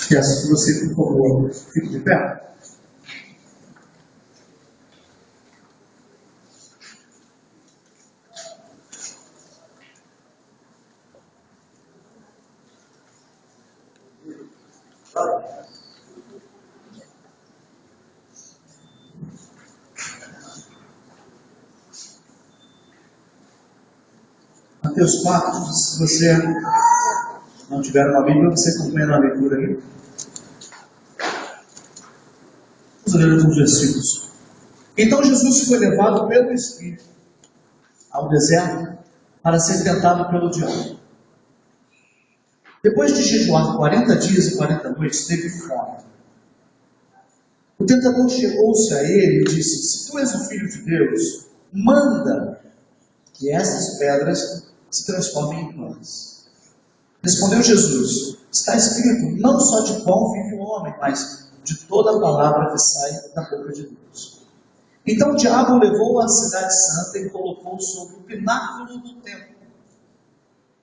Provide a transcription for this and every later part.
Peço que você, por favor, fique de pé. Mateus 4, se você não tiver uma Bíblia, você acompanha na leitura aí. Vamos ler alguns versículos. Então Jesus foi levado pelo Espírito ao deserto para ser tentado pelo diabo. Depois de jejuar 40 dias e 40 noites, teve fome. O tentador chegou-se a ele e disse: se tu és o Filho de Deus, manda que essas pedras se transformem em pães. Respondeu Jesus: está escrito, não só de pão vive o homem, mas de toda a palavra que sai da boca de Deus. Então o diabo o levou à cidade santa e colocou sobre o pináculo do templo.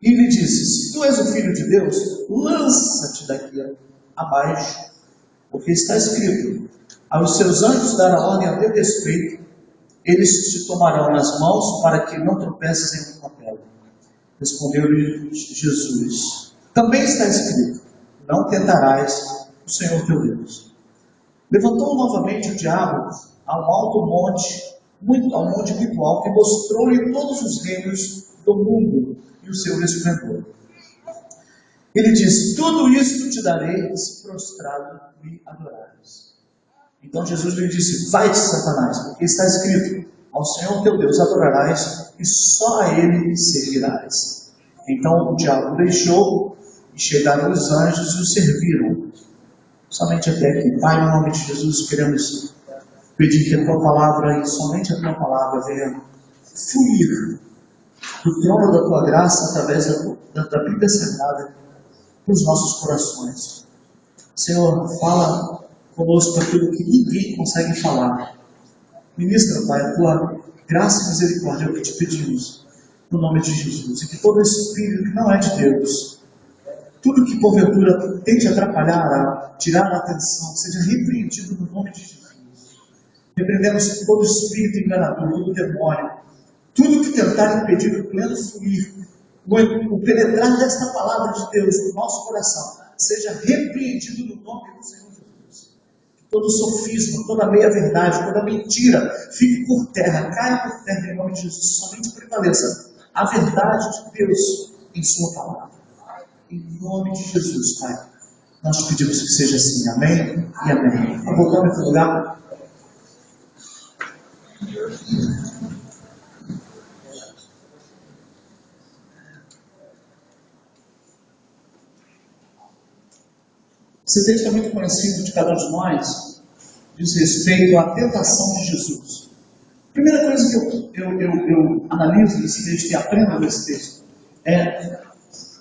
E lhe disse: se tu és o Filho de Deus, lança-te daqui abaixo, porque está escrito, aos seus anjos dará ordem a teu respeito, eles te tomarão nas mãos para que não tropeces em uma pedra. Respondeu-lhe Jesus: também está escrito, não tentarás o Senhor teu Deus. Levantou novamente o diabo ao alto monte, ao monte muito alto, e mostrou-lhe todos os reinos do mundo e o seu esplendor. Ele disse: tudo isto te darei, se prostrado me adorares. Então Jesus lhe disse: vai-te, Satanás, porque está escrito, ao Senhor teu Deus adorarás, e só a Ele servirás. Então o diabo deixou, e chegaram os anjos e o serviram. Somente até aqui. Pai, no nome de Jesus, queremos pedir que a Tua Palavra, e somente a Tua Palavra, venha fluir do trono da Tua graça, através da Bíblia Sagrada, para os nossos corações. Senhor, fala conosco aquilo que ninguém consegue falar. Ministra, Pai, a Tua graça e misericórdia, é o que te pedimos, no nome de Jesus. E que todo espírito que não é de Deus, tudo que porventura tente atrapalhar, tirar a atenção, seja repreendido no nome de Jesus. Repreendemos todo espírito enganador, todo demônio, tudo que tentar impedir o pleno fluir, o penetrar desta palavra de Deus no nosso coração, seja repreendido no nome do Senhor Jesus. Que todo sofisma, toda meia-verdade, toda mentira fique por terra, caia por terra em nome de Jesus, somente prevaleça a verdade de Deus em sua palavra. Em nome de Jesus, Pai, nós te pedimos que seja assim. Amém e amém. Voltamos para o lugar. Esse texto é muito conhecido de cada um de nós, diz respeito à tentação de Jesus. A primeira coisa que eu analiso nesse texto e aprendo nesse texto é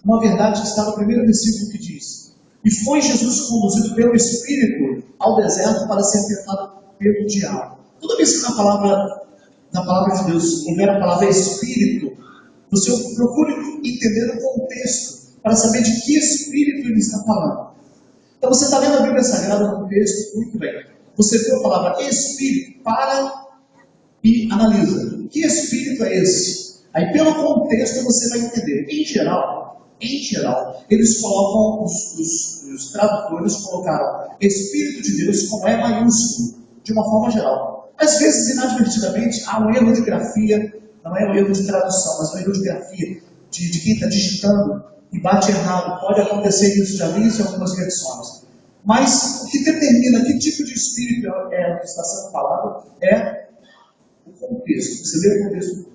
uma verdade que está no primeiro versículo que diz: e foi Jesus conduzido pelo Espírito ao deserto para ser tentado pelo diabo. Toda vez que na palavra de Deus houver a palavra Espírito, você procure entender o contexto para saber de que Espírito ele está falando. Então você está lendo a Bíblia Sagrada no texto, muito bem. Você vê a palavra Espírito, para e analisa. Que Espírito é esse? Aí pelo contexto você vai entender. Em geral, eles colocam, os tradutores colocaram Espírito de Deus com E maiúsculo, de uma forma geral. Às vezes, inadvertidamente, há um erro de grafia, não é um erro de tradução, mas um erro de grafia, de quem está digitando e bate errado. Pode acontecer isso, já vi isso em algumas versões. Mas o que determina que tipo de espírito é o que está sendo falado é o contexto. Você vê o contexto.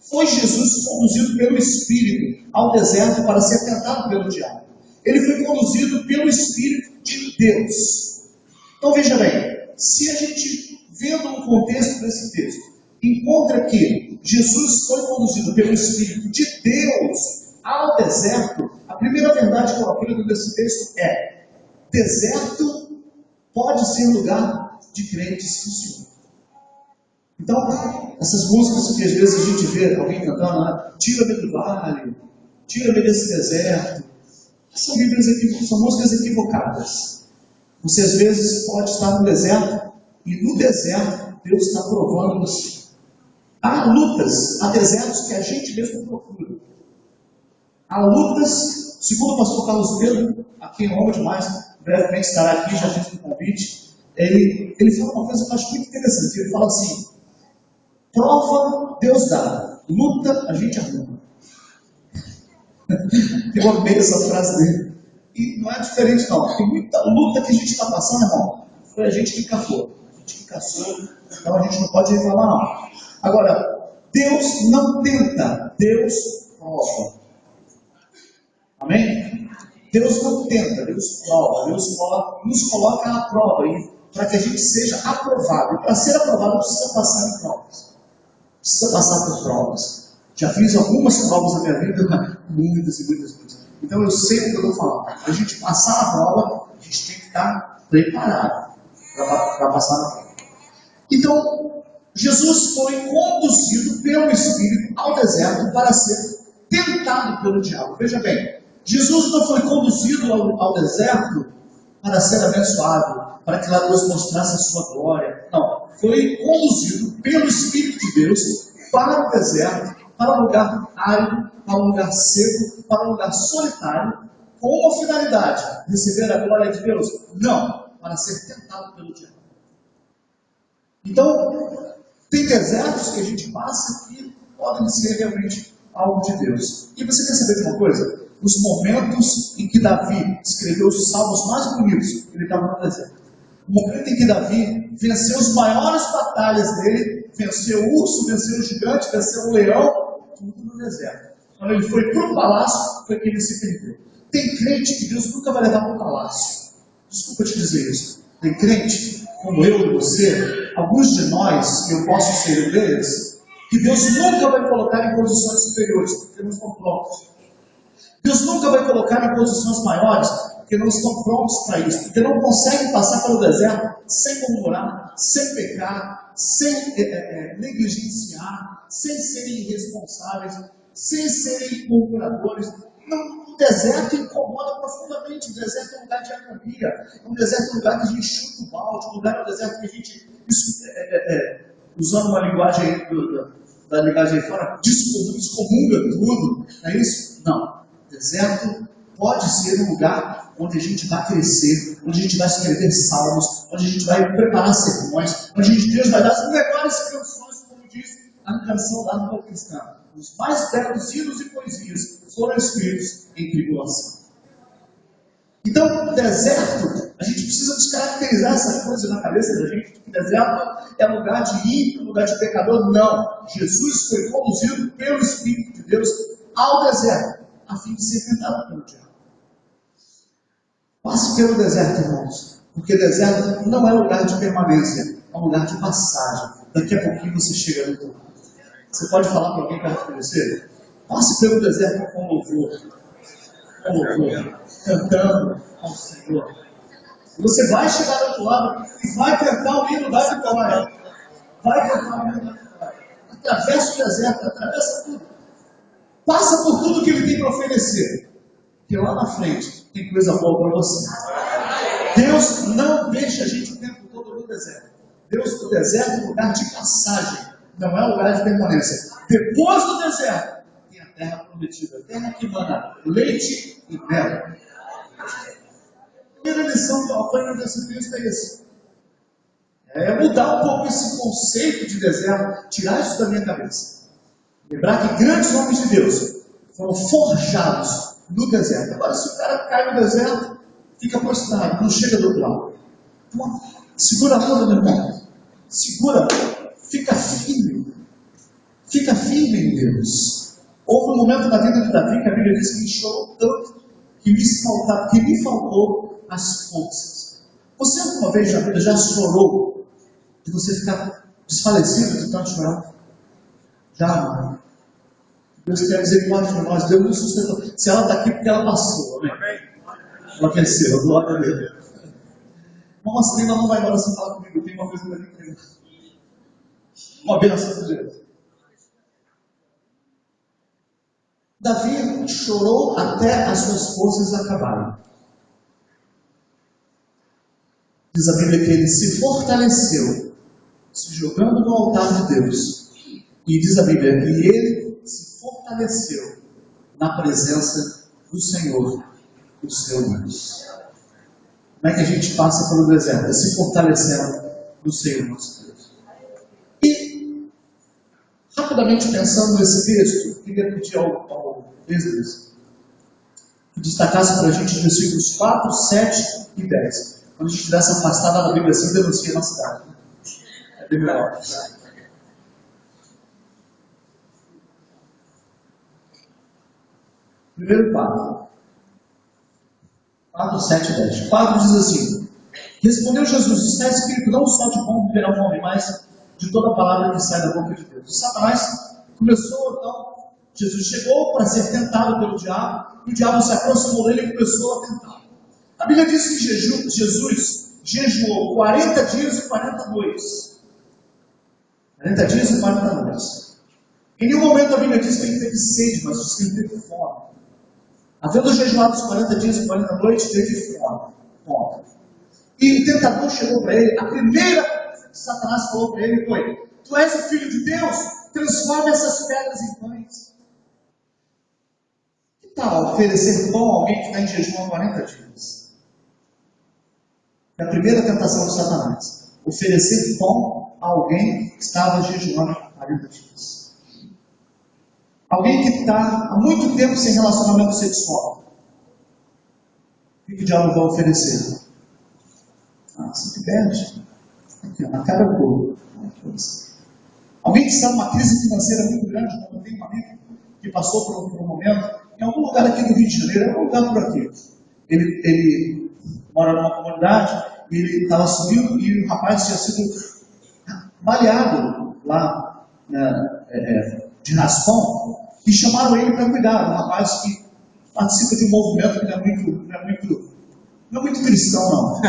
Foi Jesus conduzido pelo Espírito ao deserto para ser tentado pelo diabo. Ele foi conduzido pelo Espírito de Deus. Então veja bem, se a gente, vendo o contexto desse texto, encontra que Jesus foi conduzido pelo Espírito de Deus ao deserto, a primeira verdade que eu aprendo desse texto é: deserto pode ser lugar de crentes do Senhor. Então, essas músicas que às vezes a gente vê alguém cantando, né? Tira-me do vale, tira-me desse deserto, São músicas equivocadas. Você às vezes pode estar no deserto, e no deserto Deus está provando você. Há lutas, há desertos que a gente mesmo procura. Há lutas, segundo o pastor Carlos Pedro, aqui em Roma demais, brevemente estará aqui, já fiz um convite. Ele fala uma coisa que eu acho muito interessante. Ele fala assim: prova Deus dá, luta a gente arruma. Eu amei essa frase dele. E não é diferente não. Tem muita luta que a gente está passando, irmão. Foi a gente que caçou. A gente que caçou. Então a gente não pode reclamar não. Agora, Deus não tenta. Deus prova. Amém? Deus não tenta. Deus prova. Deus nos coloca à prova. Para que a gente seja aprovado. E para ser aprovado precisa passar em provas. Precisa passar por provas. Já fiz algumas provas na minha vida. Muitas e muitas. Então eu sei o que eu estou falando. Para a gente passar na prova, a gente tem que estar preparado para passar na prova. Então, Jesus foi conduzido pelo Espírito ao deserto para ser tentado pelo diabo. Veja bem, Jesus não foi conduzido ao deserto para ser abençoado, para que lá Deus mostrasse a sua glória. Não, foi conduzido pelo Espírito de Deus para o deserto, para um lugar árido, para um lugar seco, para um lugar solitário, com uma finalidade: receber a glória de Deus? Não, para ser tentado pelo diabo. Então, tem desertos que a gente passa que podem ser realmente algo de Deus. E você quer saber de uma coisa? Os momentos em que Davi escreveu os salmos mais bonitos, ele estava no deserto. O momento em que Davi venceu as maiores batalhas dele, venceu o urso, venceu o gigante, venceu o leão, tudo no deserto. Quando ele foi para o palácio, foi que ele se perdeu. Tem crente que Deus nunca vai levar para o palácio. Desculpa te dizer isso. Tem crente, como eu e você, alguns de nós, e eu posso ser um deles, que Deus nunca vai colocar em posições superiores, porque não estão prontos. Deus nunca vai colocar em posições maiores, porque não estão prontos para isso, porque não conseguem passar pelo deserto sem murmurar, sem pecar, sem negligenciar, sem serem irresponsáveis, sem serem murmuradores. O deserto incomoda profundamente. O deserto é um lugar de agonia, é um deserto, um lugar que a gente chuta o balde, um deserto que a gente, usando uma linguagem da linguagem aí fora, descomunga tudo. É isso? Não. O deserto pode ser um lugar onde a gente vai crescer, onde a gente vai escrever salmos, onde a gente vai preparar sermões, onde Deus vai dar as melhores canções, como diz a canção lá do povo cristão. Os mais belos hinos e poesias foram escritos em tribulação. Então, o deserto, a gente precisa descaracterizar essa coisa na cabeça da gente, que o deserto é lugar de ímpio, lugar de pecador. Não. Jesus foi conduzido pelo Espírito de Deus ao deserto, a fim de ser tentado pelo diabo. Passe pelo deserto, irmãos, porque deserto não é lugar de permanência, é um lugar de passagem. Daqui a pouquinho você chega no outro lado. Você pode falar para alguém perto de você? Passe pelo deserto com louvor, cantando ao Senhor. Você vai chegar do outro lado e vai cantar o hino da vitória. Vai cantar o hino da vitória. Atravessa o deserto, atravessa tudo. Passa por tudo que ele tem para oferecer. Porque lá na frente tem coisa boa para você. Deus não deixa a gente o tempo todo no deserto. O deserto é um lugar de passagem, não é um lugar de permanência. Depois do deserto, tem a terra prometida, a terra que mana leite e mel. A primeira lição que eu apanho desse texto é isso. É mudar um pouco esse conceito de deserto, tirar isso da minha cabeça. Lembrar que grandes homens de Deus foram forjados no deserto. Agora, se o cara cai no deserto, fica prostrado, não chega do outro lado. Então, segura a onda, meu irmão. Segura, fica firme. Fica firme em Deus. Houve um momento na vida de Davi que a Bíblia diz que ele chorou tanto que me faltou as forças. Você alguma vez na vida já chorou de você ficar desfalecido de tanto chorar? Já, não. Deus quer misericórdia de nós. Deus nos sustentou. Se ela está aqui, porque ela passou. Amém? Ela venceu. Glória a Deus. Nossa, ela não vai embora sem falar comigo. Tem uma coisa para mim. Uma benção de Deus. Davi chorou até as suas forças acabarem. Diz a Bíblia que ele se fortaleceu, se jogando no altar de Deus. E diz a Bíblia que ele se fortaleceu na presença do Senhor, o seu Deus. Como é que a gente passa pelo deserto? Se fortalecendo no Senhor, nosso Deus. E, rapidamente pensando nesse texto, eu queria pedir ao Esdras que destacasse para a gente os versículos 4, 7 e 10. Quando a gente desse afastada na Bíblia assim, denuncia na cidade. É bem melhor. Primeiro 4, 7 e 10. 4 diz assim: respondeu Jesus: está escrito, não só de bom viverá o homem, mas de toda palavra que sai da boca de Deus. E Satanás começou, então, Jesus chegou para ser tentado pelo diabo, e o diabo se aproximou dele e começou a tentar. A Bíblia diz que Jesus jejuou 40 dias e 40 noites. 40 dias e 40 noites. Em nenhum momento a Bíblia diz que ele teve sede, mas diz que ele teve fome. Havendo jejuado os 40 dias e 40 noites, teve fome. E o tentador chegou para ele, a primeira coisa que Satanás falou para ele foi: tu és o Filho de Deus, transforma essas pedras em pães. Que tal oferecer pão a alguém que está em jejum há 40 dias? É a primeira tentação de Satanás. Oferecer pão a alguém que estava jejuando há 40 dias. Alguém que está há muito tempo sem relacionamento sexual. O que o diabo vai oferecer? Você perde. Aqui, na cara do alguém que está numa crise financeira muito grande, como eu tenho um amigo que passou por um momento, em algum lugar aqui do Rio de Janeiro, em algum lugar por aqui. Ele mora numa comunidade, e ele estava subindo e o rapaz tinha sido baleado lá de raspão, e chamaram ele para cuidar. Um rapaz que participa de um movimento que não é muito cristão, não.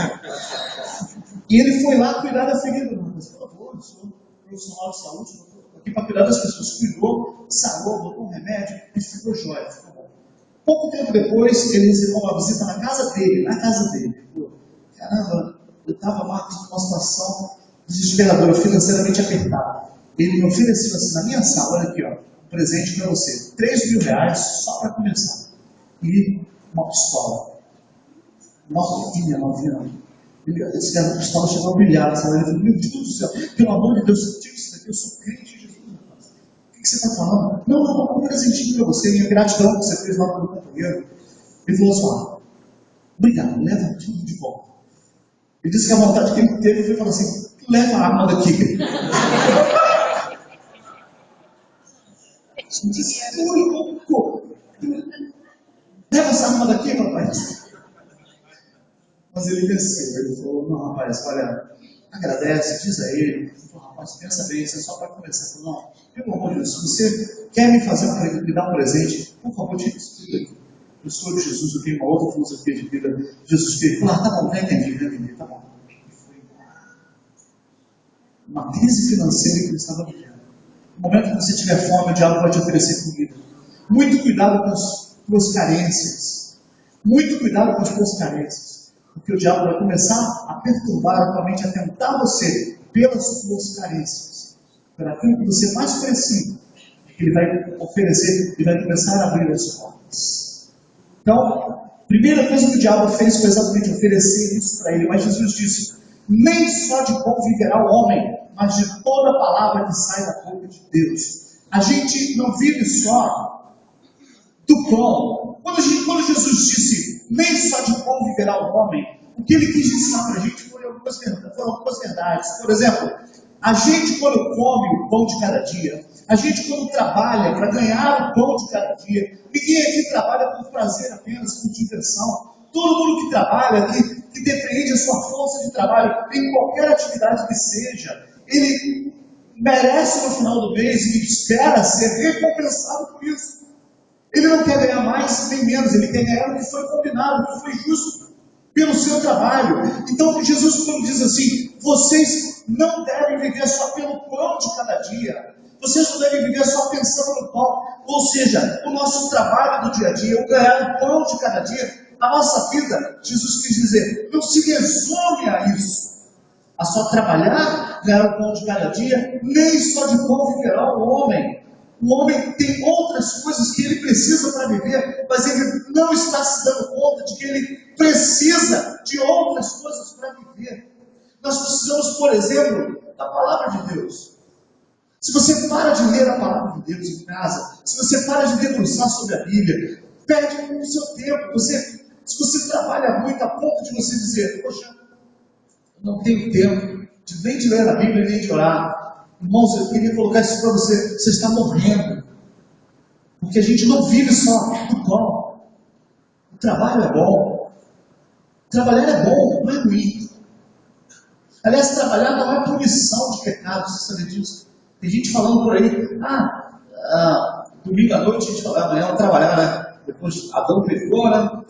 E ele foi lá cuidar da ferida. Mas, por favor, eu sou profissional de saúde, estou aqui para cuidar das pessoas. Cuidou, sarou, botou um remédio e ficou jóia, ficou bom. Pouco tempo depois, ele recebeu uma visita na casa dele. Pô, caramba, eu estava lá numa situação desesperadora, financeiramente apertada. Ele me ofereceu assim, na minha sala, olha aqui, ó, um presente para você, R$3.000 só para começar. E uma pistola. Novinha. Esse cara da pistola chegou a brilhar, sabe? Ele falou: meu Deus do céu, pelo amor de Deus, eu tive isso daqui, eu sou crente de Jesus. O que você está falando? Não, um presentinho para você, minha gratidão que você fez lá pelo companheiro. Ele falou assim: obrigado, leva tudo de volta. Ele disse que a vontade que ele teve foi falar assim: leva a arma daqui. Leva essa arma daqui, rapaz. Mas ele desceu, ele falou: não, rapaz, olha, agradece, diz a ele. Ele falou: rapaz, pensa bem, isso é só para começar. Ele falou: não, pelo amor de Deus, se você quer me dar um presente, por favor, tira isso tudo aqui. Eu sou de Jesus, eu tenho uma outra filosofia de vida. Jesus fez: tá bom, vai entender, tá bom. Uma crise financeira que ele estava vivendo. No momento que você tiver fome, o diabo vai te oferecer comida. Muito cuidado com as tuas carências. Muito cuidado com as tuas carências. Porque o diabo vai começar a perturbar a tua mente, a tentar você pelas tuas carências. Por aquilo que você mais precisa. Ele vai oferecer, ele vai começar a abrir as portas. Então, a primeira coisa que o diabo fez foi exatamente oferecer isso para ele. Mas Jesus disse: nem só de pão viverá o homem, mas de toda palavra que sai da boca de Deus. A gente não vive só do pão. Quando Jesus disse: nem só de pão viverá o homem, o que ele quis ensinar para a gente foram algumas verdades. Por exemplo, a gente quando come o pão de cada dia, a gente quando trabalha para ganhar o pão de cada dia, ninguém aqui trabalha por prazer apenas, por diversão. Todo mundo que trabalha, que depende da sua força de trabalho, em qualquer atividade que seja, ele merece no final do mês e espera ser recompensado por isso. Ele não quer ganhar mais nem menos, ele quer ganhar o que foi combinado, o que foi justo pelo seu trabalho. Então Jesus, quando diz assim: vocês não devem viver só pelo pão de cada dia, Vocês não devem viver só pensando no pão. Ou seja, o nosso trabalho do dia a dia, o ganhar o pão de cada dia, a nossa vida, Jesus quis dizer, não se resume a isso. A só trabalhar, ganhar o pão de cada dia, nem só de pão viverá o homem. O homem tem outras coisas que ele precisa para viver, mas ele não está se dando conta de que ele precisa de outras coisas para viver. Nós precisamos, por exemplo, da palavra de Deus. Se você para de ler a palavra de Deus em casa, se você para de debruçar sobre a Bíblia, perde o seu tempo. Se você trabalha muito a ponto de você dizer, poxa, eu não tenho tempo nem de ler a Bíblia, nem de orar. Irmãos, eu queria colocar isso para você. Você está morrendo. Porque a gente não vive só do pão. O trabalho é bom. Trabalhar é bom, não é ruim. Aliás, trabalhar não é punição de pecado, você sabe disso? Tem gente falando por aí, domingo à noite a gente fala, amanhã eu vou trabalhar, né? Depois Adão pecou, né?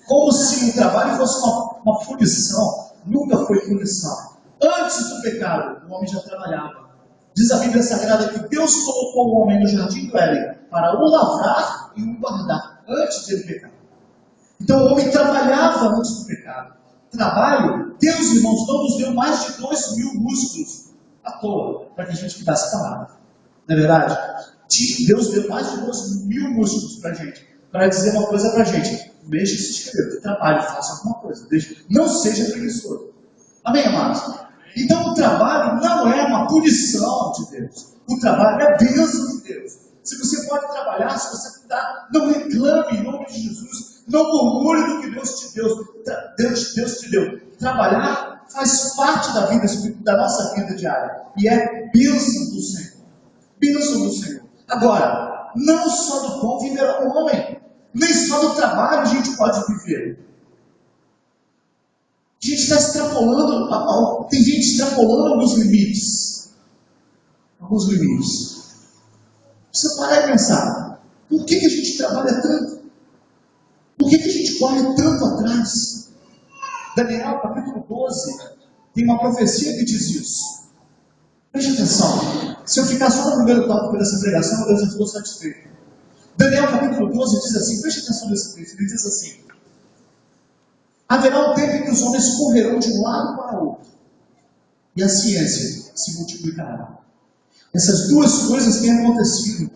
Como se o trabalho fosse uma punição. Nunca foi punição. Antes do pecado, o homem já trabalhava. Diz a Bíblia Sagrada que Deus colocou o homem no jardim do Éden para o lavrar e o guardar, antes de ele pecar. Então o homem trabalhava antes do pecado. Trabalho, Deus, irmãos, não nos deu mais de 2.000 músculos à toa, para que a gente ficasse parado. Não é verdade? Deus deu mais de 2.000 músculos para a gente, para dizer uma coisa para a gente. Deixe de se inscrever, trabalhe, faça alguma coisa. Não seja preguiçoso. Amém, amados? Então o trabalho não é uma punição de Deus. O trabalho é a bênção de Deus. Se você pode trabalhar, se você está, não reclame em nome de Jesus. Não murmure do que Deus te deu. Trabalhar faz parte da nossa vida diária. E é bênção do Senhor. Bênção do Senhor. Agora, não só do pão viverá o homem. Nem só do trabalho a gente pode viver. A gente está extrapolando, tem gente extrapolando alguns limites. Alguns limites. Precisa parar e pensar, por que a gente trabalha tanto? Por que a gente corre tanto atrás? Daniel, capítulo 12, tem uma profecia que diz isso. Preste atenção, se eu ficar só no primeiro tópico dessa pregação, Deus já ficou satisfeito. Daniel, capítulo 12, diz assim, preste atenção nesse texto, ele diz assim, haverá um tempo em que os homens correrão de um lado para o outro, e a ciência se multiplicará. Essas duas coisas têm acontecido.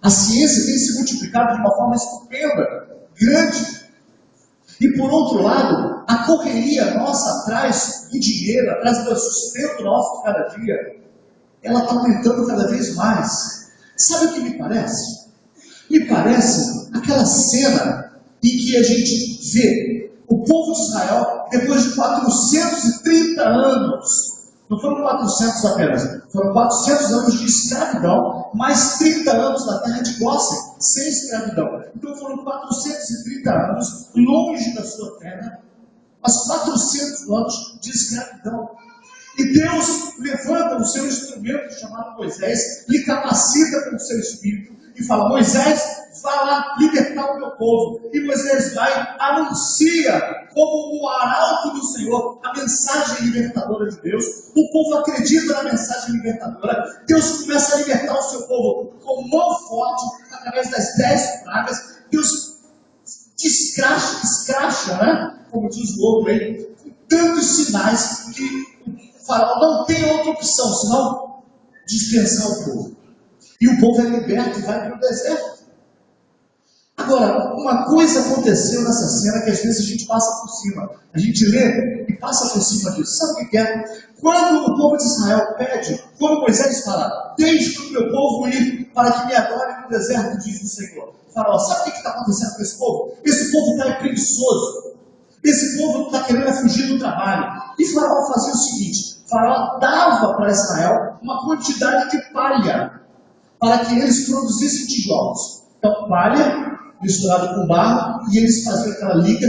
A ciência tem se multiplicado de uma forma estupenda, grande. E por outro lado, a correria nossa atrás do dinheiro, atrás do sustento nosso de cada dia, ela está aumentando cada vez mais. Sabe o que me parece? Me parece aquela cena em que a gente vê o povo de Israel, depois de 430 anos, não foram 400 apenas, foram 400 anos de escravidão, mais 30 anos na terra de Gósen, sem escravidão. Então foram 430 anos longe da sua terra, mas 400 anos de escravidão. E Deus levanta o seu instrumento chamado Moisés, lhe capacita com o seu espírito e fala, Moisés, vai lá libertar o meu povo. E Moisés vai, anuncia como o arauto do Senhor a mensagem libertadora de Deus. O povo acredita na mensagem libertadora. Deus começa a libertar o seu povo com mão forte, através das 10 pragas. Deus escracha, né? Como diz o outro aí, com tantos sinais que o faraó não tem outra opção, senão dispensar o povo. E o povo é liberto e vai para o deserto. Agora, uma coisa aconteceu nessa cena que às vezes a gente passa por cima. A gente lê e passa por cima disso. Sabe o que é? Quando o povo de Israel pede, quando Moisés fala, deixe o meu povo ir para que me adore no deserto, diz o Senhor. Faraó, sabe o que está acontecendo com esse povo? Esse povo está preguiçoso. Esse povo está querendo fugir do trabalho. E Faraó fazia o seguinte, Faraó dava para Israel uma quantidade de palha, para que eles produzissem tijolos. Então, palha misturado com barro, e eles faziam aquela liga,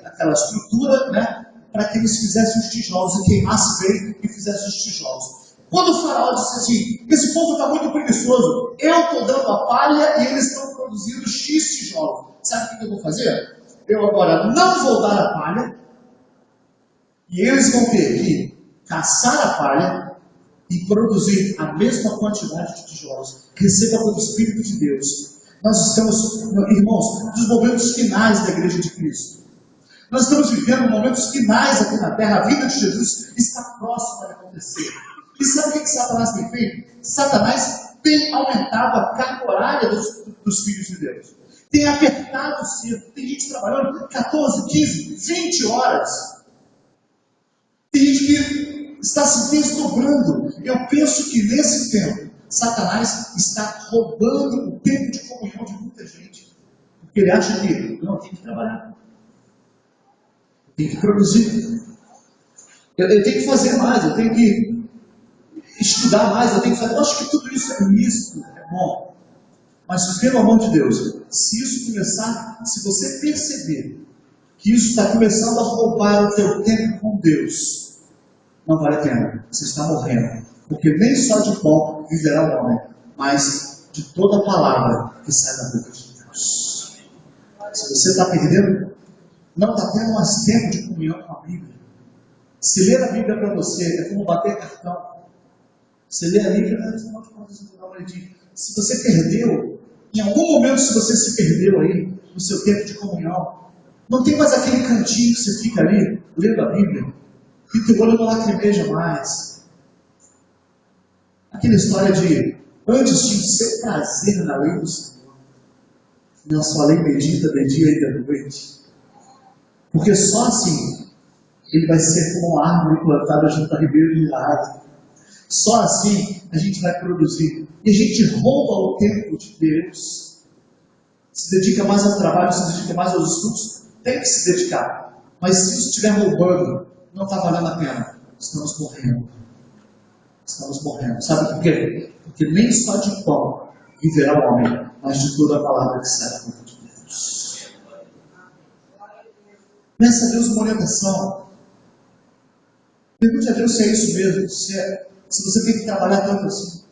aquela estrutura, né, para que eles fizessem os tijolos, e queimasse bem e fizessem os tijolos. Quando o faraó disse assim, esse povo está muito preguiçoso, eu estou dando a palha e eles estão produzindo X tijolos. Sabe o que eu vou fazer? Eu agora não vou dar a palha, e eles vão ter que caçar a palha, e produzir a mesma quantidade de tijolos, receba pelo Espírito de Deus. Nós estamos, irmãos, nos momentos finais da Igreja de Cristo. Nós estamos vivendo momentos finais aqui na terra. A vida de Jesus está próxima de acontecer. E sabe o que Satanás tem feito? Satanás tem aumentado a carga horária dos filhos de Deus. Tem apertado o cerco. Tem gente trabalhando 14, 15, 20 horas. Tem gente que está se desdobrando. Eu penso que nesse tempo, Satanás está roubando o tempo de comunhão de muita gente. Porque ele acha que, não, tem que trabalhar. Tem que produzir. Eu tenho que fazer mais, eu tenho que estudar mais, eu tenho que fazer. Eu acho que tudo isso é lícito, é bom. Mas pelo amor de Deus, se isso começar, se você perceber que isso está começando a roubar o teu tempo com Deus, não vale a pena. Você está morrendo. Porque nem só de pão viverá o homem, mas de toda palavra que sai da boca de Deus. Se você está perdendo, não está tendo mais tempo de comunhão com a Bíblia. Se ler a Bíblia para você é como bater cartão. Você lê a Bíblia, se você perdeu, em algum momento, se você se perdeu aí, no seu tempo de comunhão, não tem mais aquele cantinho que você fica ali, lendo a Bíblia, e teu olho não lacrimeja mais. Aquela história de, antes tinha o seu prazer na lei do Senhor, na sua lei medita de dia e de noite. Porque só assim, ele vai ser como uma árvore plantada junto a ribeiro de água. Só assim a gente vai produzir. E a gente rouba o tempo de Deus. Se dedica mais ao trabalho, se dedica mais aos estudos. Tem que se dedicar. Mas se isso estiver roubando, não está valendo a pena. Estamos morrendo. Estamos morrendo. Sabe por quê? Porque nem só de pão viverá o homem, mas de toda a palavra que sai da boca de Deus. Peça a Deus uma orientação. Pergunte a Deus se é isso mesmo. Se você tem que trabalhar tanto assim.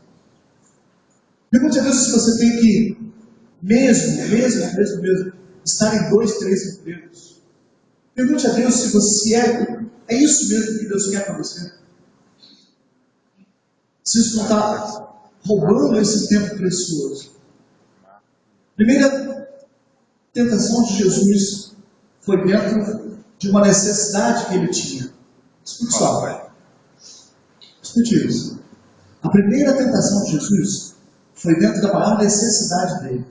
Pergunte a Deus se você tem que, mesmo, estar em 2, 3 empregos. Pergunte a Deus se você é isso mesmo que Deus quer para você. Se isso não está roubando esse tempo precioso. Primeira tentação de Jesus foi dentro de uma necessidade que ele tinha. Escute só. Escute isso. A primeira tentação de Jesus foi dentro da maior necessidade dele.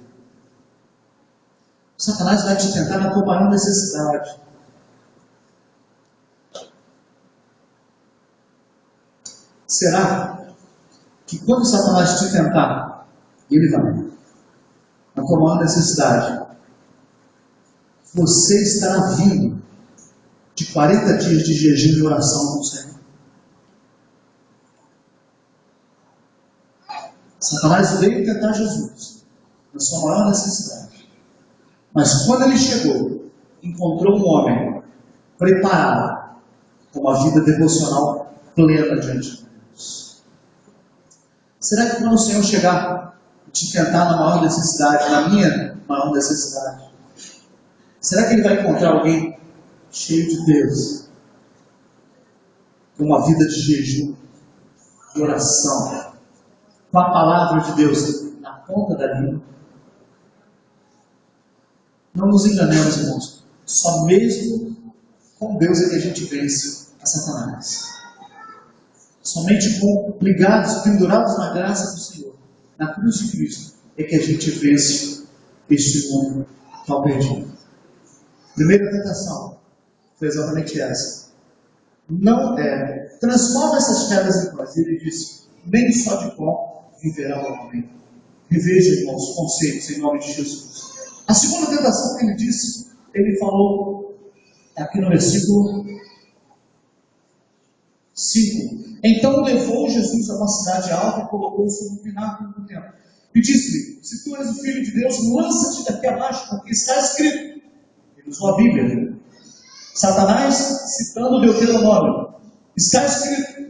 O Satanás vai te tentar na tua maior necessidade. Será que quando o Satanás te tentar, ele vai, na tua maior necessidade, você estará vindo de 40 dias de jejum e oração com o Senhor? Satanás veio tentar Jesus na sua maior necessidade. Mas quando ele chegou, encontrou um homem preparado com uma vida devocional plena diante de Deus. Será que quando o Senhor chegar e te tentar na maior necessidade, na minha maior necessidade, será que ele vai encontrar alguém cheio de Deus, com uma vida de jejum, de oração, com a palavra de Deus na ponta da língua? Não nos enganemos, irmãos. Só mesmo com Deus é que a gente vence a Satanás. Somente com ligados, pendurados na graça do Senhor, na cruz de Cristo, é que a gente vence este mundo tão perdido. Primeira tentação foi exatamente essa. Transforma essas pedras em pães. Ele disse, nem só de pão viverá o homem. Reveja, irmãos, os conceitos em nome de Jesus. A segunda tentação que ele disse, ele falou aqui no versículo 5. Então levou Jesus a uma cidade alta e colocou-o sobre o pináculo do templo. E disse-lhe, se tu és o Filho de Deus, lança-te daqui abaixo, porque está escrito. Ele usou a Bíblia. Satanás citando Deuteronômio. Está escrito.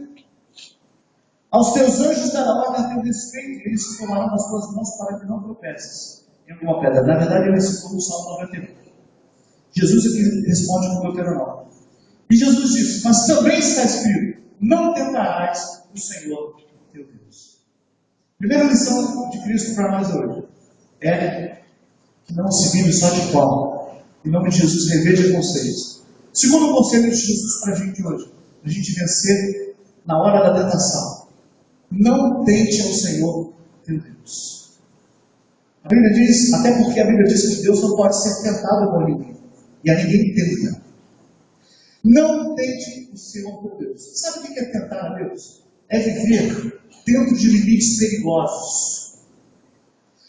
Aos teus anjos dará ordem a teu respeito, e eles te tomarão nas tuas mãos para que não tropeces em alguma pedra. Na verdade, ele citou no Salmo 91. Jesus aqui responde com Deuteronômio. E Jesus disse, mas também está escrito, não tentarás o Senhor teu Deus. Primeira lição de Cristo para nós hoje é que não se vive só de pão. Em nome de Jesus, reveja vocês. Segundo conselho de Jesus para a gente hoje, a gente vencer na hora da tentação. Não tente ao Senhor teu Deus. A Bíblia diz, até porque a Bíblia diz que Deus não pode ser tentado por ninguém. E a ninguém tenta. Não tente o Senhor teu Deus. Sabe o que é tentar a Deus? É viver dentro de limites perigosos.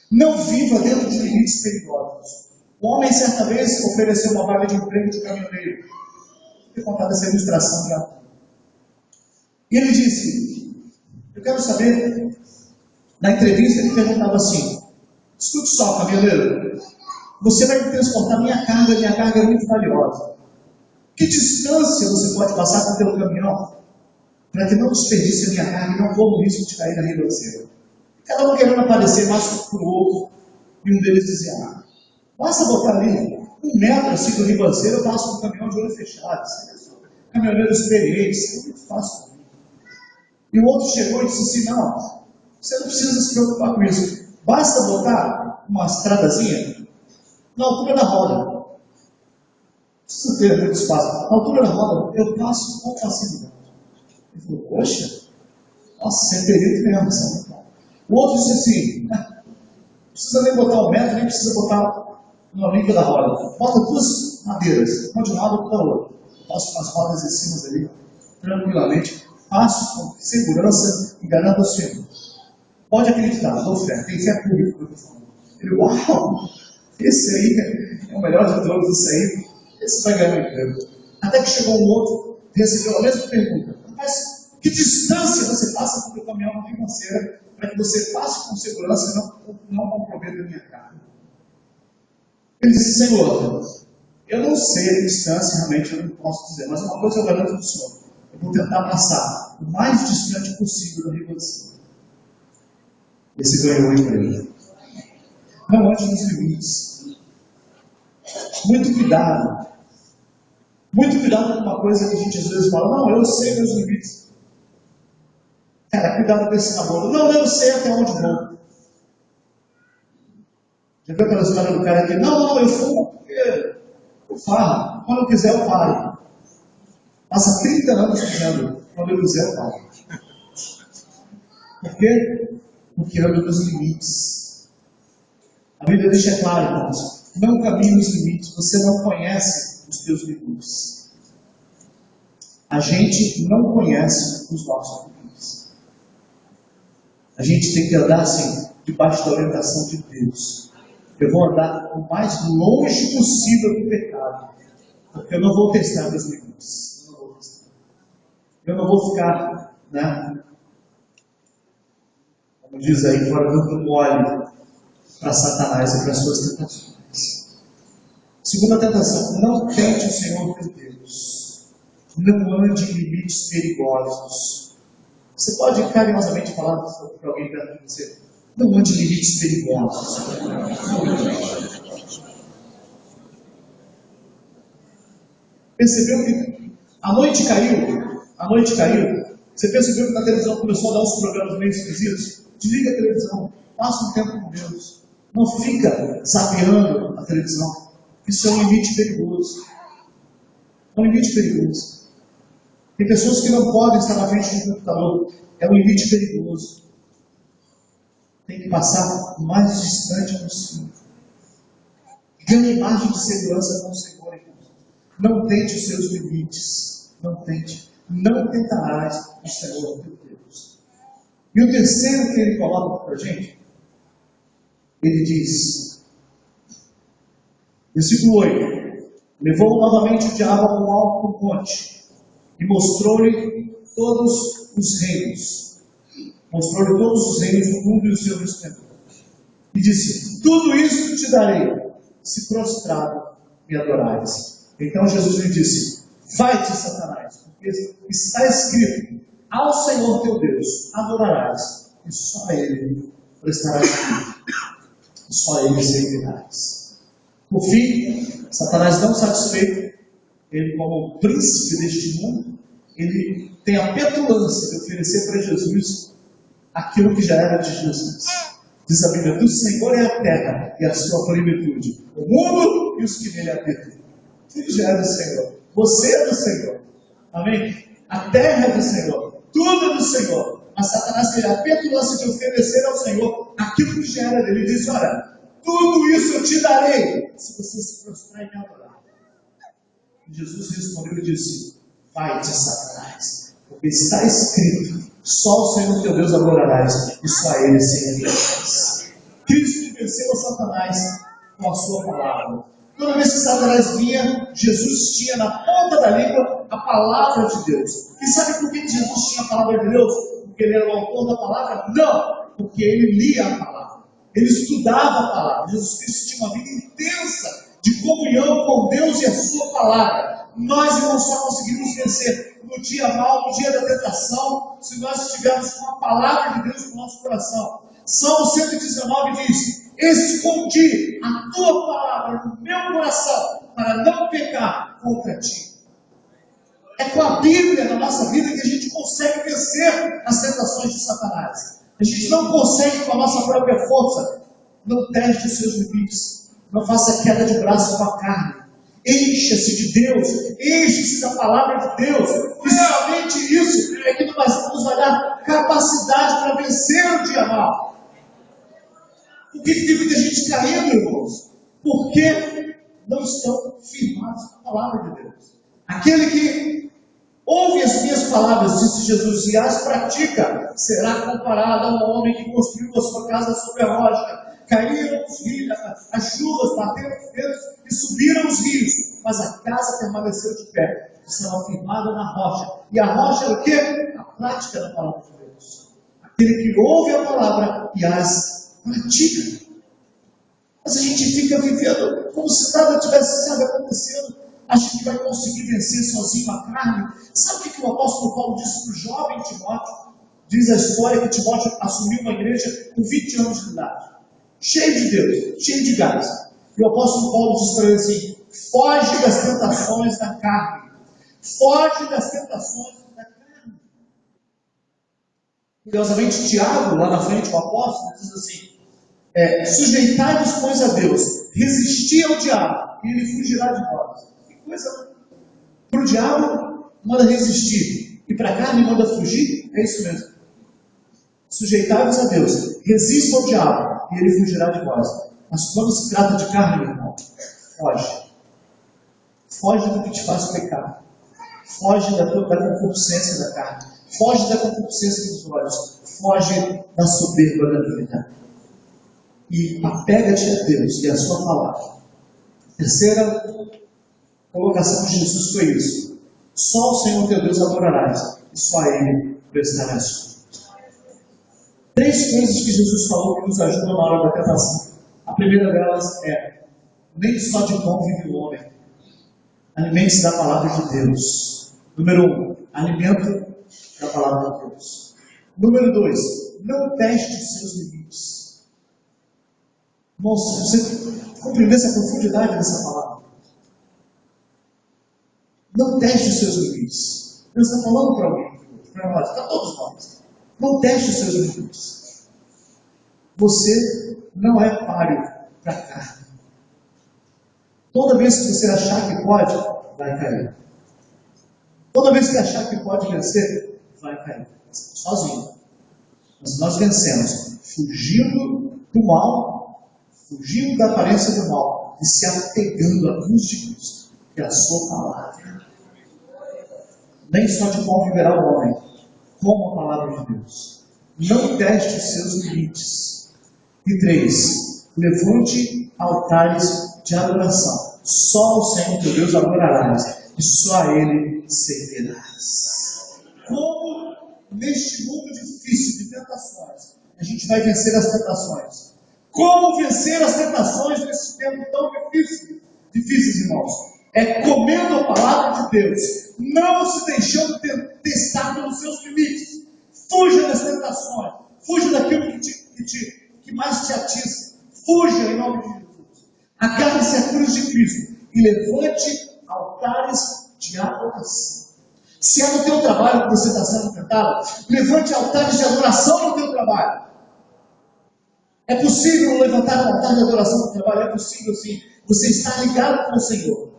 Não viva dentro de limites perigosos. Um homem, certa vez, ofereceu uma vaga de emprego de caminhoneiro. Vou contar essa ilustração já. E ele disse, eu quero saber, na entrevista ele perguntava assim, escute só, caminhoneiro, você vai transportar minha carga é muito valiosa. Que distância você pode passar com o teu caminhão para que não desperdice a minha carga e não corra o risco de cair na ribanceira? Cada um querendo aparecer mais para o outro, e um deles dizia, basta botar ali 1 metro assim do ribanceiro, eu passo com o caminhão de olho fechado. Caminhoneiro experiente, isso é muito fácil. E o outro chegou e disse assim, não, você não precisa se preocupar com isso. Basta botar uma estradazinha na altura da roda. Não precisa ter muito espaço. Na altura da roda, eu passo com facilidade. Ele falou, poxa, nossa, você é perito mesmo, sabe? O outro disse assim, não precisa nem botar 1 metro, nem precisa botar uma linha da roda. Bota 2 madeiras, uma de um lado e outra da outra. Passo com as rodas em cima ali, tranquilamente. Passo com segurança e garanto ao Senhor. Pode acreditar, dou fé, tem fé pública. Ele, uau, esse aí é o melhor de todos, esse vai ganhar um emprego. Até que chegou um outro, recebeu a mesma pergunta. Mas que distância você passa com o teu caminhão na ribanceira para que você passe com segurança e não comprometa a minha carga? Ele disse, Senhor, eu não sei a distância, realmente eu não posso dizer, mas uma coisa eu garanto do Senhor. Eu vou tentar passar o mais distante possível da ribanceira. Esse ganhou o emprego. Não ande nos limites. Muito cuidado. Muito cuidado com uma coisa que a gente às vezes fala, não, eu sei meus limites. Cara, cuidado com esse namoro. Não, eu sei até onde vou. Já viu aquela história do cara que, não, eu fumo porque eu falo. Quando eu quiser eu paro. Passa 30 anos dizendo, quando eu quiser eu paro. Por quê? Porque anda nos limites. A Bíblia deixa claro, irmãos, não caminhe nos limites, você não conhece os teus limites. A gente não conhece os nossos limites. A gente tem que andar assim, debaixo da orientação de Deus. Eu vou andar o mais longe possível do pecado, porque eu não vou testar meus limites. Eu não vou ficar, como diz aí, fora dando mole para Satanás e para as suas tentações. Segunda tentação, não tente o Senhor teu Deus. Não ande em limites perigosos. Você pode carinhosamente falar para alguém perto de você, não ande em limites perigosos. Percebeu que a noite caiu, você percebeu que na televisão começou a dar uns programas meio esquisitos? Desliga a televisão, passa um tempo com Deus. Não fica zapeando a televisão. Isso é um limite perigoso. É um limite perigoso. Tem pessoas que não podem estar na frente do computador. É um limite perigoso. Tem que passar o mais distante possível. Ganhe margem de segurança com o Senhor, irmãos. Não tente os seus limites. Não tente. Não tentarás o Senhor teu Deus. E o terceiro que ele coloca para a gente, ele diz, versículo 8, levou novamente o diabo a um alto monte e mostrou-lhe todos os reinos. Mostrou-lhe todos os reinos do mundo e o seu resplendor. E disse, tudo isso te darei, se prostrado me adorares. Então Jesus lhe disse, vai-te, Satanás, porque está escrito, ao Senhor teu Deus adorarás, e só a Ele prestarás culto, e só a Ele servirás. Por fim, Satanás não satisfeito, ele como príncipe deste mundo, ele tem a petulância de oferecer para Jesus aquilo que já era de Jesus. Diz a Bíblia: do Senhor é a terra e a sua plenitude, o mundo e os que nele habitam. Tudo já é do Senhor. Você é do Senhor. Amém? A terra é do Senhor. Tudo é do Senhor. Mas Satanás tem a petulância de oferecer ao Senhor aquilo que já era dele. Ele diz: olha, tudo isso eu te darei se você se prostrar e me adorar. E Jesus respondeu e disse: vai-te, Satanás, porque está escrito: só o Senhor teu Deus adorarás e só a Ele servirás. Cristo venceu a Satanás com a sua palavra. Toda vez que Satanás vinha, Jesus tinha na ponta da língua a palavra de Deus. E sabe por que Jesus tinha a palavra de Deus? Porque ele era o autor da palavra? Não, porque ele lia a palavra. Ele estudava a palavra. Jesus Cristo tinha uma vida intensa de comunhão com Deus e a sua palavra. Nós, irmãos, só conseguimos vencer no dia mau, no dia da tentação, se nós estivermos com a palavra de Deus no nosso coração. Salmo 119 diz: escondi a tua palavra no meu coração para não pecar contra ti. É com a Bíblia na nossa vida que a gente consegue vencer as tentações de Satanás. A gente não consegue com a nossa própria força. Não teste os seus limites. Não faça queda de braço com a carne. Encha-se de Deus. Encha-se da palavra de Deus. E somente isso é que nos vai dar capacidade para vencer o dia mau. Por que tem muita gente caindo, irmãos? Porque não estão firmados na palavra de Deus. Aquele que ouve as minhas palavras, disse Jesus, e as pratica, será comparado a um homem que construiu a sua casa sobre a rocha. Caíram os rios, as chuvas bateram os ventos e subiram os rios, mas a casa permaneceu de pé, estava firmada na rocha. E a rocha é o quê? A prática da palavra de Deus. Aquele que ouve a palavra e as pratica. Mas a gente fica vivendo como se nada tivesse acontecendo. Acha que vai conseguir vencer sozinho a carne. Sabe o que o apóstolo Paulo disse para o jovem Timóteo? Diz a história que Timóteo assumiu uma igreja com 20 anos de idade. Cheio de Deus, cheio de gás. E o apóstolo Paulo diz para ele assim: foge das tentações da carne. Foge das tentações da carne. Curiosamente, Tiago, lá na frente, o apóstolo, diz assim: sujeitai-vos, pois, a Deus, resisti ao diabo, e ele fugirá de vós. Que coisa! Para o diabo, manda resistir, e para a carne, manda fugir. É isso mesmo. Sujeitai-vos a Deus, resista ao diabo, e ele fugirá de vós. Mas quando se trata de carne, meu irmão, foge. Foge do que te faz pecar. Foge da concupiscência da carne. Foge da concupiscência dos olhos. Foge da soberba da vida. E apega-te a Deus e a sua palavra. A terceira colocação de Jesus foi isso: só o Senhor teu Deus adorarás, e só a Ele prestarás culto. Três coisas que Jesus falou que nos ajudam na hora da tentação. A primeira delas é: nem só de pão vive o homem. Alimente-se da palavra de Deus. Número 1, alimento da palavra de Deus. Número 2, não teste os seus limites. Nossa, você compreendesse a profundidade dessa palavra? Não teste os seus limites. Deus está falando para alguém, para nós, para todos nós. Não teste os seus limites. Você não é páreo para a carne. Toda vez que você achar que pode, vai cair. Toda vez que achar que pode vencer, vai cair. Sozinho. Mas nós vencemos fugindo do mal, fugindo da aparência do mal e se apegando à cruz de Cristo, que é a sua palavra. Nem só de pão viverá o homem, como a palavra de Deus. Não teste os seus limites. E 3, levante altares de adoração. Só o Senhor teu Deus adorarás, e só a Ele servirás. Como neste mundo difícil de tentações, a gente vai vencer as tentações? Como vencer as tentações nesse tempo tão difíceis, irmãos? É comendo a palavra de Deus, não se deixando testar pelos seus limites. Fuja das tentações, fuja daquilo que mais te atiça. Fuja em nome de Jesus. Agarre-se à cruz de Cristo e levante altares de adoração. Se é no teu trabalho que você está sendo tentado, levante altares de adoração no teu trabalho. É possível levantar um altar de adoração no trabalho? É possível sim. Você está ligado com o Senhor.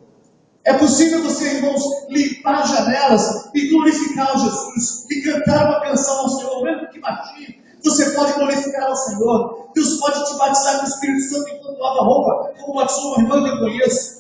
É possível você, irmãos, limpar janelas e glorificar o Jesus e cantar uma canção ao Senhor, mesmo que baixinho. Você pode glorificar ao Senhor. Deus pode te batizar com o Espírito Santo enquanto lava roupa, como batizou uma irmã que eu conheço.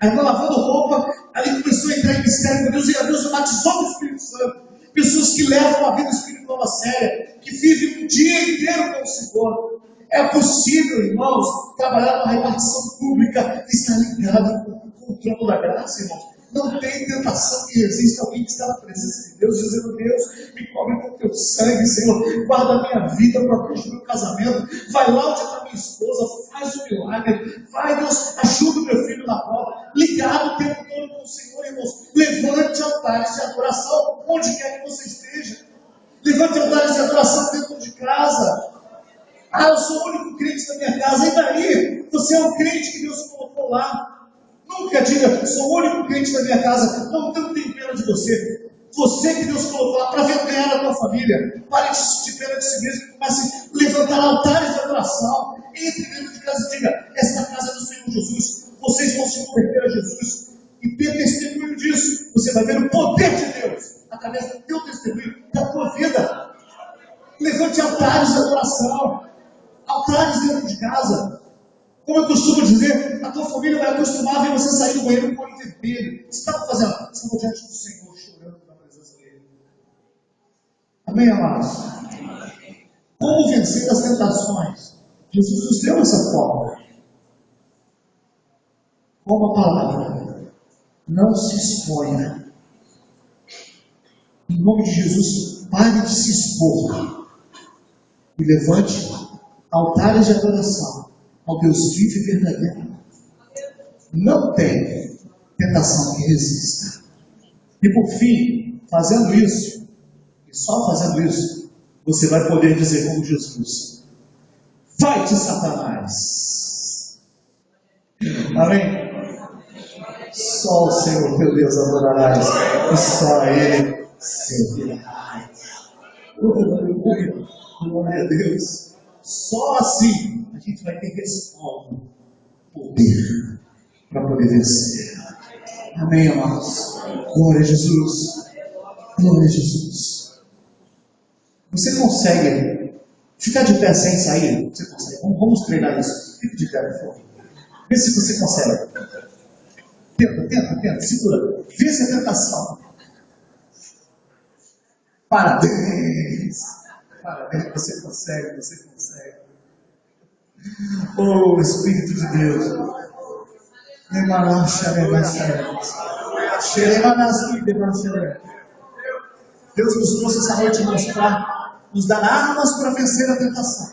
A irmã lavando roupa, ali começou a entrar em mistério com Deus e a Deus batizou com o Espírito Santo. Pessoas que levam a vida espiritual a sério, que vivem um dia inteiro com o Senhor. É possível, irmãos, trabalhar numa repartição pública e estar ligado com o trono da graça, irmãos. Não tem tentação que resista a alguém que está na presença de Deus, dizendo: Deus, me cobre com teu sangue, Senhor, guarda a minha vida, protege o meu casamento, vai lá onde está minha esposa, faz o milagre, vai, Deus, ajuda o meu filho na prova, ligado o tempo todo com o Senhor, irmãos. Levante altares de adoração onde quer que você esteja. Levante altares de adoração dentro de casa. Ah, eu sou o único crente da minha casa. E daí? Você é um crente que Deus colocou lá. Nunca diga: sou o único crente da minha casa. Não tenho pena de você. Você que Deus colocou lá para ver ganhar a tua família. Pare de sentir pena de si mesmo e comece a levantar altares de adoração. Entre dentro de casa e diga: esta é a casa do Senhor Jesus. Vocês vão se converter a Jesus. E ter testemunho disso. Você vai ver o poder de Deus através do teu testemunho, da tua vida. Levante altares de adoração. Altares dentro de casa. Como eu costumo dizer, a tua família vai acostumar a ver você sair do banheiro com o olho vermelho. Você está fazendo? Você está diante do Senhor, chorando na presença dele. Amém, amados? Como vencer as tentações? Jesus nos deu essa forma. Com uma palavra: não se exponha. Em nome de Jesus, pare de se expor. E levante altares de adoração ao Deus vivo e verdadeiro. Não tem tentação que resista. E por fim, fazendo isso, e só fazendo isso, você vai poder dizer como Jesus: vai-te, Satanás. Amém? Só o Senhor teu Deus adorarás, e só a Ele servirás. Aleluia, glória a Deus. Só assim a gente vai ter respaldo, poder, para poder vencer. Amém, amados? Glória a Jesus. Glória a Jesus. Você consegue ficar de pé sem sair? Você consegue? Vamos treinar isso. Fique de pé, por favor. Vê se você consegue. Tenta. Segura. Vê se é tentação. Parabéns. Parabéns. Você consegue. Oh, Espírito de Deus. Deus nos trouxe essa noite para nos dar armas para vencer a tentação.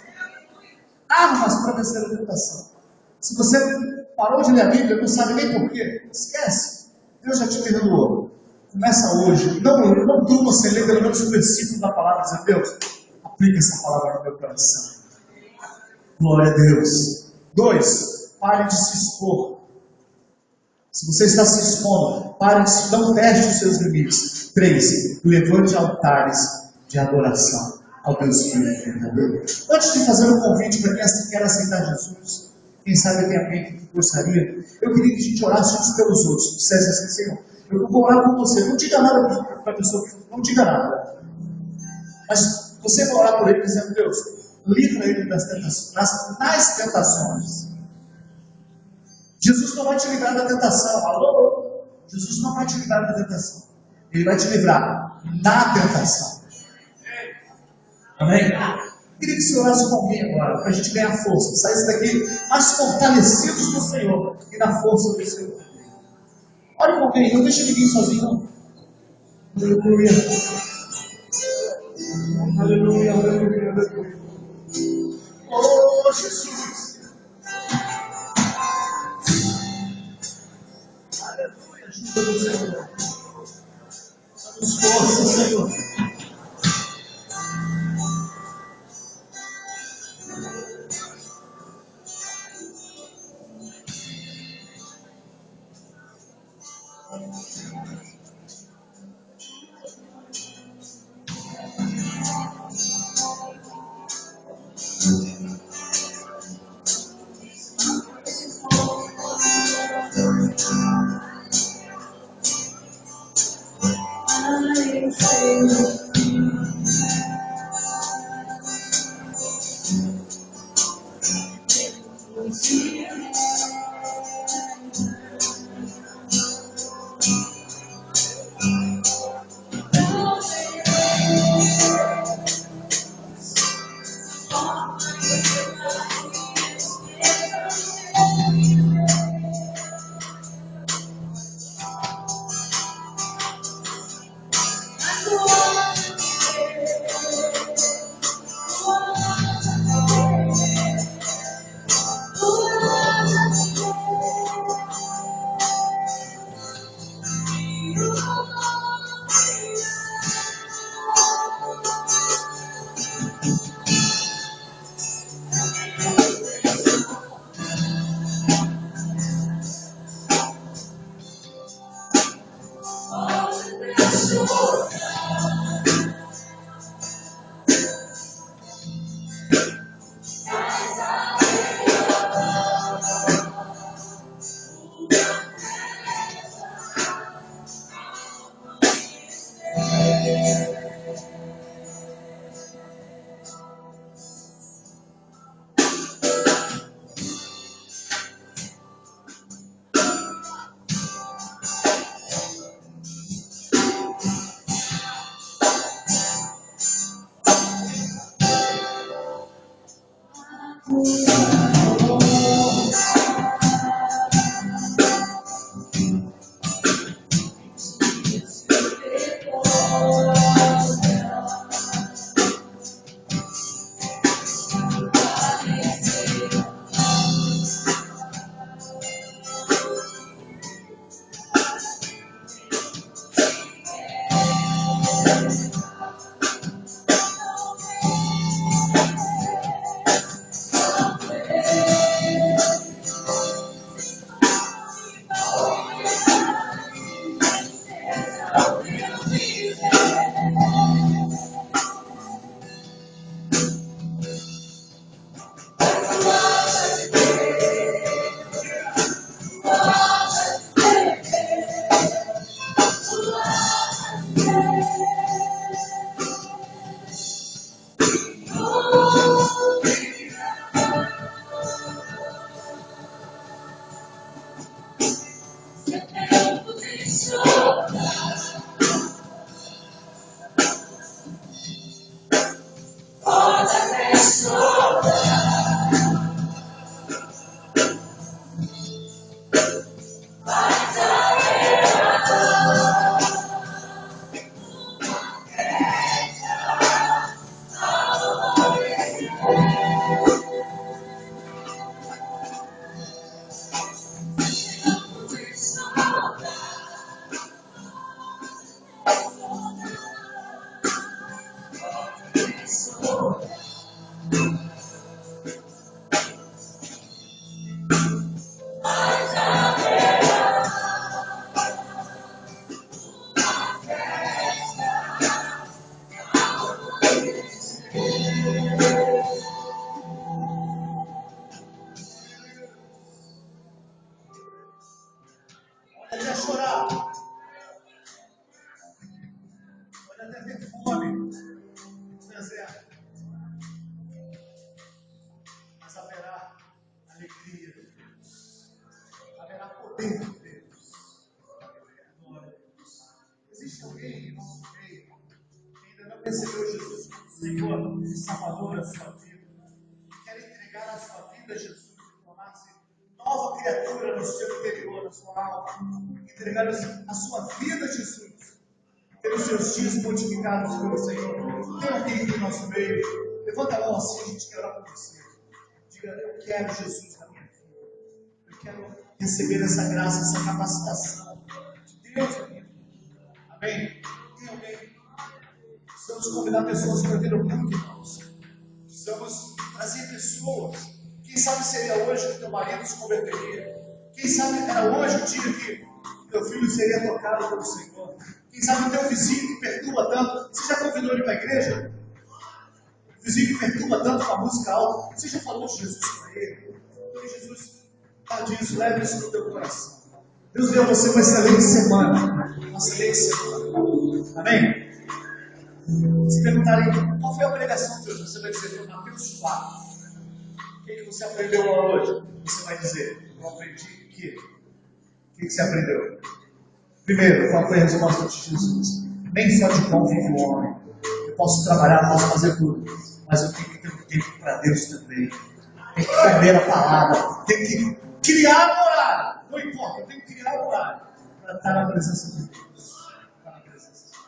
Armas para vencer a tentação. Se você parou de ler a Bíblia, não sabe nem porquê, esquece. Deus já te perdoou. Começa hoje. Não durma sem ler pelo menos um versículo da palavra, dizendo: Deus, aplica essa palavra no meu coração. Glória a Deus. 2. Pare de se expor. Se você está se expondo, pare de se, não teste os seus limites. 3. Levante altares de adoração ao Deus vivo e verdadeiro. Antes de fazer um convite para quem quer aceitar Jesus, quem sabe tem alguém que gostaria, eu queria que a gente orasse uns pelos outros. Dissesse assim: Senhor, eu vou orar por você. Não diga nada para a pessoa, não diga nada. Mas você vai orar por ele dizendo: Deus, livra ele das tentações. Jesus não vai te livrar da tentação. Alô? Jesus não vai te livrar da tentação. Ele vai te livrar da tentação. Amém? Eu queria que você orasse com alguém agora, para a gente ganhar força, sair daqui mais fortalecidos no Senhor e na força do Senhor. Olha com alguém, não deixa ninguém sozinho, não. Aleluia. Aleluia, aleluia, aleluia. Oh, Jesus. Aleluia, ajuda o Senhor. Dá-nos força, Senhor. Pode até chorar, pode até ter fome no deserto, mas haverá alegria de Deus, haverá poder de Deus. Glória a Deus. Existe alguém em nosso meio que ainda não recebeu Jesus como Senhor e Salvador da sua vida, que quer entregar a sua vida a Jesus e tornar-se nova criatura no seu interior, na sua alma, entregar a sua vida a Jesus, ter os seus dias multiplicados pelo Senhor. Tem alguém aqui no nosso meio? Levanta a mão assim, a gente quer orar por você. Diga, eu quero Jesus na minha vida. Eu quero receber essa graça, essa capacitação de Deus na minha vida. Amém? Tem alguém? Precisamos convidar pessoas para vir ao culto, irmãos. Precisamos trazer pessoas. Quem sabe seria hoje que teu marido se converteria. Quem sabe era hoje o dia que teu filho seria tocado pelo Senhor. Quem sabe o teu vizinho que perturba tanto. Você já convidou ele para a igreja? O vizinho que perturba tanto com a música alta. Você já falou de Jesus para ele? Então Jesus fala disso, leve isso no teu coração. Deus deu a você uma excelente semana. Uma excelente semana. Amém? Se perguntarem qual foi a pregação de hoje, você vai dizer, foi Mateus 4. O que você aprendeu hoje? Você vai dizer, eu aprendi o quê? O que você aprendeu? Primeiro, qual foi a resposta de Jesus? Nem só de pão vive o homem. Eu posso trabalhar, posso fazer tudo, mas eu tenho que ter um tempo para Deus também. Tem que comer a palavra, tem que criar um horário. Não importa, eu tenho que criar um horário para estar na presença de Deus. Estar na presença de Deus.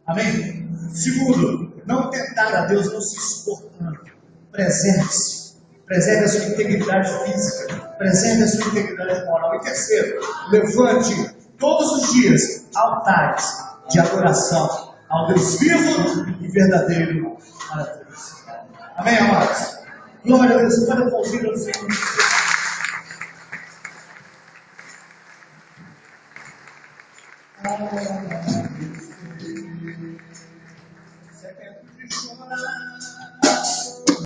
Amém? Segundo, não tentar a Deus, não se expor tanto. Preserve-se. Preserve a sua integridade física. Preserve a sua integridade moral. E terceiro, levante todos os dias altares de adoração ao Deus vivo e verdadeiro para Deus. Amém, amados? Glória a Deus. Você pode aplaudir ao Senhor.